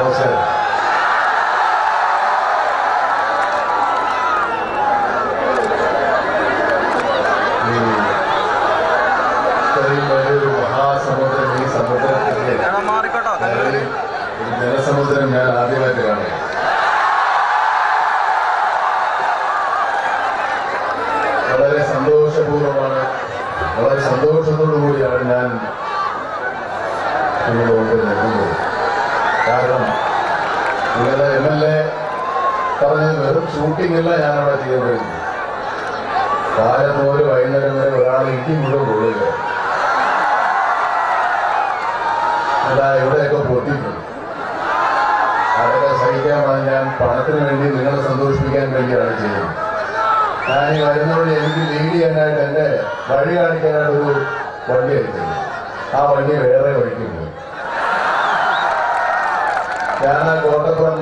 നമസ്കാരം. ഇത്രയും വലിയൊരു മഹാസമുദ്രം, ഈ സമുദ്രത്തിന്റെ ഒരു ജലസമുദ്രം ഞാൻ ആദ്യമായിട്ട് കാണും. വളരെ സന്തോഷപൂർവമാണ്, വളരെ സന്തോഷത്തോടു കൂടിയാണ് ഞാൻ നിങ്ങളുടെ മുമ്പിൽ നിൽക്കുന്നത്. കാരണം നിങ്ങളുടെ MLA പറഞ്ഞ വെറും ഷൂട്ടിംഗല്ല ഞാനവിടെ ചെയ്യപ്പെടുന്നത്. കാലത്ത് ഒരു വൈകുന്നേരം വരെ ഒരാൾ ഇടി മുഴുവൻ കൊള്ളുക. അതാ ഇവിടെയൊക്കെ പൊട്ടിയിട്ടുണ്ട്. അതൊക്കെ സഹിക്കാൻ ഞാൻ പണത്തിന് വേണ്ടി നിങ്ങളെ സന്തോഷിപ്പിക്കാൻ വേണ്ടിയാണ് ചെയ്യുന്നത്. ഞാൻ ഈ വരുന്നവഴി എനിക്ക് ലീഡ് ചെയ്യാനായിട്ട് എന്നെ വഴി കാണിക്കാനായിട്ട് ഒരു വണ്ടി അയക്കുന്നത്. ആ വണ്ടി വേറെ വഴിക്കുണ്ട്. ഞാൻ ആ കോട്ടപ്പുറം